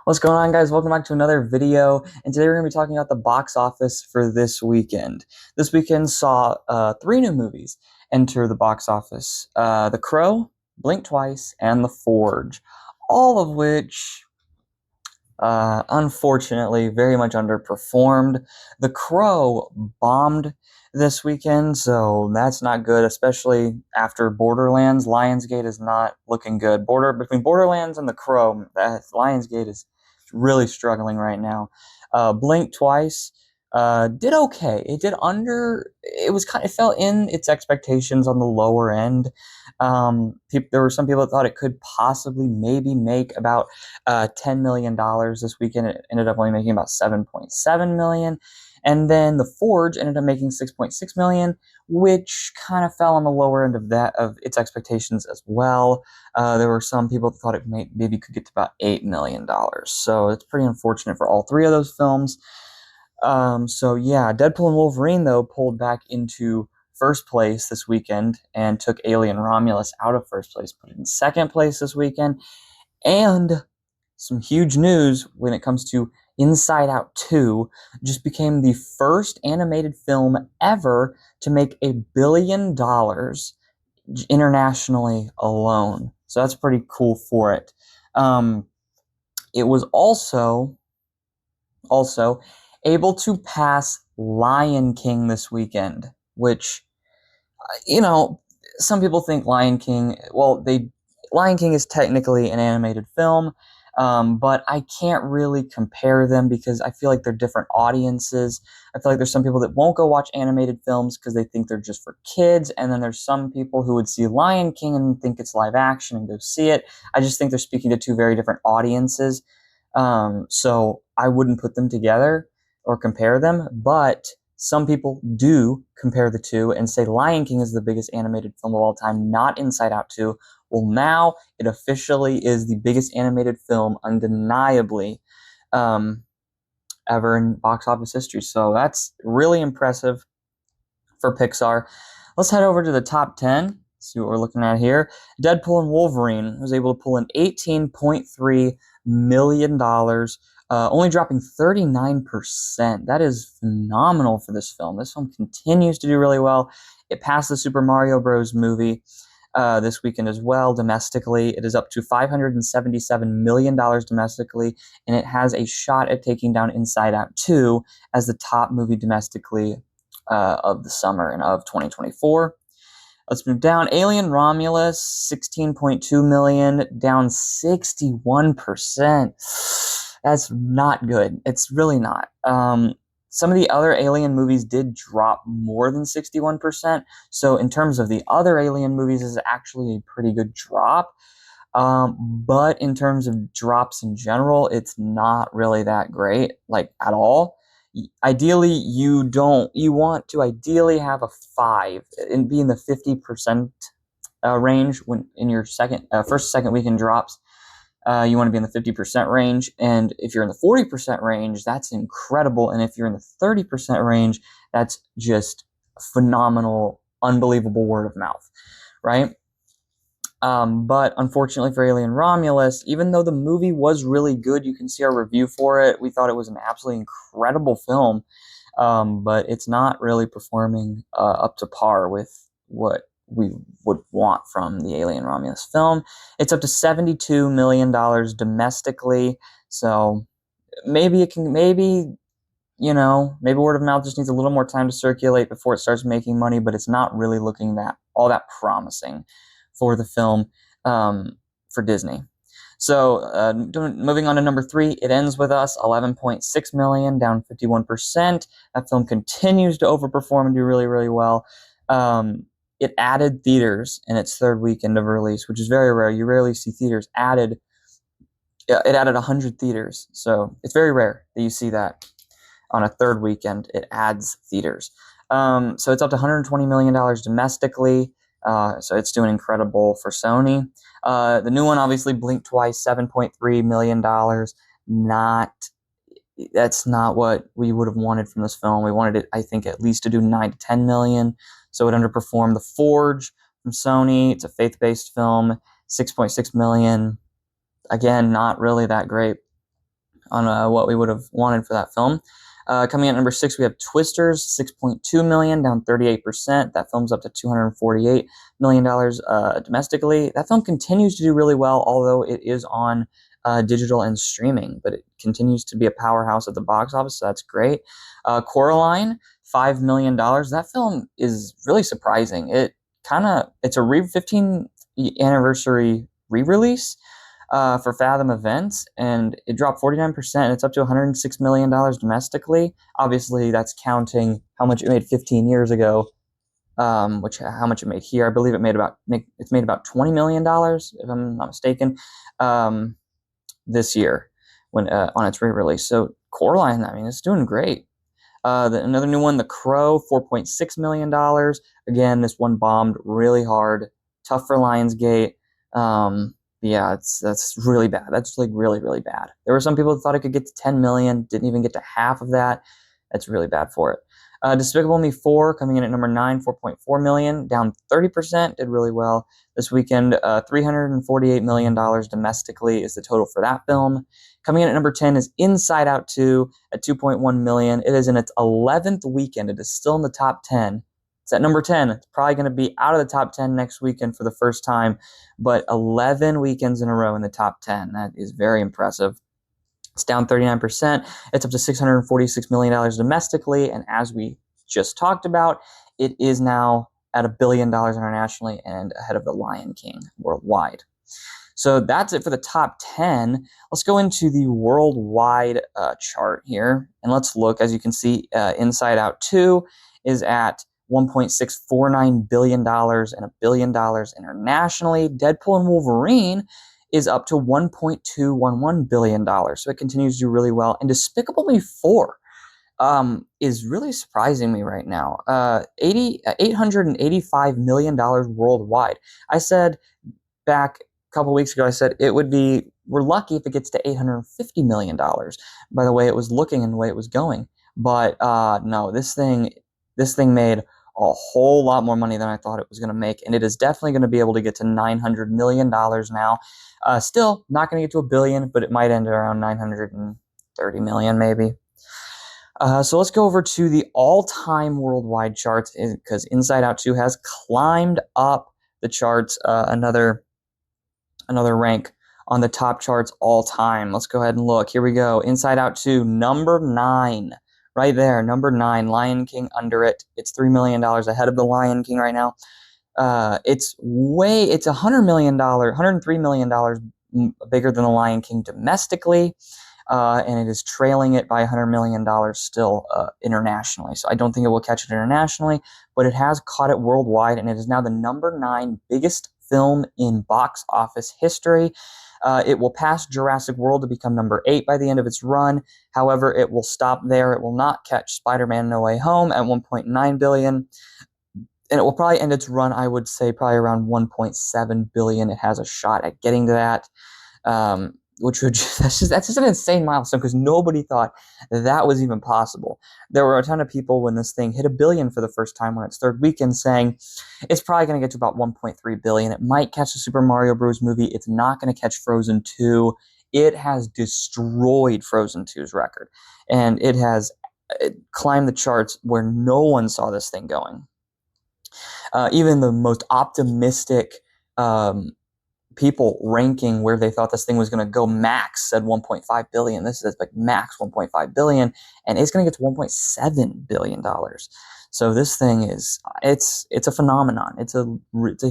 What's going on, guys? Welcome back to another video. And today we're going to be talking about the box office for this weekend. This weekend saw three new movies enter the box office: The Crow, Blink Twice, and The Forge, all of which, unfortunately, very much underperformed. The Crow bombed this weekend, so that's not good, especially after Borderlands. Lionsgate is not looking good. Between Borderlands and The Crow, Lionsgate is really struggling right now. Blink Twice did okay. It fell in its expectations on the lower end. There were some people that thought it could possibly maybe make about $10 million this weekend. It ended up only making about 7.7 million. And then The Forge ended up making 6.6 million, which kind of fell on the lower end of its expectations as well. There were some people that thought it maybe could get to about $8 million. So it's pretty unfortunate for all three of those films. So yeah, Deadpool and Wolverine, though, pulled back into first place this weekend and took Alien Romulus out of first place, put it in second place this weekend. And some huge news when it comes to Inside Out 2, just became the first animated film ever to make $1 billion internationally alone. So that's pretty cool for it. It was also able to pass Lion King this weekend, which, you know, some people think Lion King is technically an animated film, but I can't really compare them because I feel like they're different audiences. I feel like there's some people that won't go watch animated films because they think they're just for kids, and then there's some people who would see Lion King and think it's live action and go see it. I just think they're speaking to two very different audiences. So I wouldn't put them together or compare them, but some people do compare the two and say Lion King is the biggest animated film of all time, not Inside Out 2. Well, now it officially is the biggest animated film, undeniably, ever in box office history. So that's really impressive for Pixar. Let's head over to the top 10. See what we're looking at here. Deadpool and Wolverine was able to pull in $18.3 million, only dropping 39%. That is phenomenal for this film. This film continues to do really well. It passed the Super Mario Bros. Movie this weekend as well domestically. It is up to $577 million domestically, and it has a shot at taking down Inside Out 2 as the top movie domestically of the summer and of 2024. Let's move down. Alien Romulus, 16.2 million, down 61%. That's not good. It's really not. Some of the other Alien movies did drop more than 61%. So in terms of the other Alien movies, this is actually a pretty good drop. But in terms of drops in general, it's not really that great, like at all. Ideally, you want to ideally have a 5 and be in the 50% range when in your second weekend drops. You want to be in the 50% range, and if you're in the 40% range, that's incredible. And if you're in the 30% range, that's just phenomenal, unbelievable word of mouth, right? But unfortunately for Alien Romulus, even though the movie was really good, you can see our review for it. We thought it was an absolutely incredible film, but it's not really performing up to par with what we would want from the Alien Romulus film. It's up to $72 million domestically, so maybe maybe word of mouth just needs a little more time to circulate before it starts making money, but it's not really looking all that promising for the film, for Disney. So moving on to number 3, It Ends With Us, 11.6 million, down 51%. That film continues to overperform and do really, really well. It added theaters in its third weekend of release, which is very rare. You rarely see theaters added. It added 100 theaters, so it's very rare that you see that on a third weekend. It adds theaters. So it's up to $120 million domestically. So it's doing incredible for Sony. The new one, obviously, Blink Twice, $7.3 million. That's not what we would have wanted from this film. We wanted it, I think, at least to do 9 to 10 million. So it underperformed. The Forge from Sony, it's a faith-based film, 6.6 million. Again, not really that great. on what we would have wanted for that film. Coming in at number 6, we have Twisters, 6.2 million, down 38%. That film's up to $248 million domestically. That film continues to do really well, although it is on digital and streaming, but it continues to be a powerhouse at the box office, so that's great. Coraline, $5 million. That film is really surprising. It's a 15th anniversary re-release for Fathom Events, and it dropped 49%. It's up to $106 million domestically. Obviously, that's counting how much it made 15 years ago, which how much it made here. I believe it's made about $20 million, if I'm not mistaken, this year when on its re-release. So Coraline, I mean, it's doing great. Another new one, The Crow, $4.6 million. Again, this one bombed really hard. Tough for Lionsgate. Yeah, that's really bad. That's like really, really bad. There were some people who thought it could get to 10 million, didn't even get to half of that. That's really bad for it. Despicable Me 4 coming in at number 9, 4.4 million, down 30%, did really well this weekend. $348 million domestically is the total for that film. Coming in at number 10 is Inside Out 2 at 2.1 million. It is in its 11th weekend. It is still in the top 10. It's at number 10. It's probably going to be out of the top 10 next weekend for the first time, but 11 weekends in a row in the top 10. That is very impressive. It's down 39%. It's up to $646 million domestically, and as we just talked about, it is now at $1 billion internationally and ahead of The Lion King worldwide. So that's it for the top 10. Let's go into the worldwide chart here, and let's look. As you can see, Inside Out 2 is at $1.649 billion and $1 billion internationally. Deadpool and Wolverine is up to $1.211 billion. So it continues to do really well. And Despicable Me 4 is really surprising me right now. $885 million worldwide. I said back a couple weeks ago, we're lucky if it gets to $850 million by the way it was looking and the way it was going. But no, this thing made a whole lot more money than I thought it was going to make, and it is definitely going to be able to get to $900 million now. Still not going to get to $1 billion, but it might end at around $930 million maybe. So let's go over to the all-time worldwide charts, because Inside Out 2 has climbed up the charts another rank on the top charts all time. Let's go ahead and look. Here we go. Inside Out 2, number 9. Right there, number 9, Lion King under it. It's $3 million ahead of The Lion King right now. It's $103 million bigger than The Lion King domestically, and it is trailing it by $100 million still internationally. So I don't think it will catch it internationally, but it has caught it worldwide, and it is now the number 9 biggest film in box office history. It will pass Jurassic World to become number 8 by the end of its run. However, it will stop there. It will not catch Spider-Man No Way Home at $1.9 billion. And it will probably end its run, I would say, probably around $1.7 billion. It has a shot at getting to that, that's just an insane milestone, because nobody thought that was even possible. There were a ton of people when this thing hit $1 billion for the first time on its third weekend saying it's probably going to get to about $1.3 billion. It might catch the Super Mario Bros. Movie. It's not going to catch Frozen 2. It has destroyed Frozen 2's record, and it has climbed the charts where no one saw this thing going. Even the most optimistic people ranking where they thought this thing was going to go max said $1.5 billion. This is like max $1.5 billion, and it's going to get to $1.7 billion. So this thing it's a phenomenon. It's a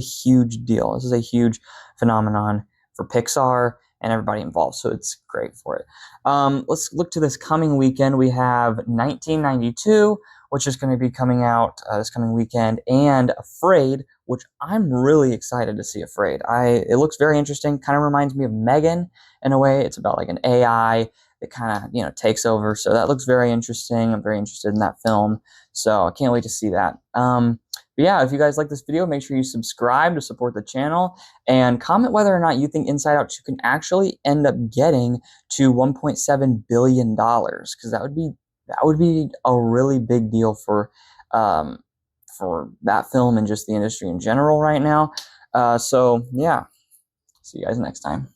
huge deal. This is a huge phenomenon for Pixar and everybody involved. So it's great for it. Let's look to this coming weekend. We have 1992, which is going to be coming out this coming weekend, and Afraid, which I'm really excited to see. Afraid. It looks very interesting. Kind of reminds me of Megan in a way. It's about like an AI that kind of takes over. So that looks very interesting. I'm very interested in that film. So I can't wait to see that. But yeah, if you guys like this video, make sure you subscribe to support the channel, and comment whether or not you think Inside Out 2 can actually end up getting to $1.7 billion, because that would be a really big deal for that film and just the industry in general right now. So yeah, see you guys next time.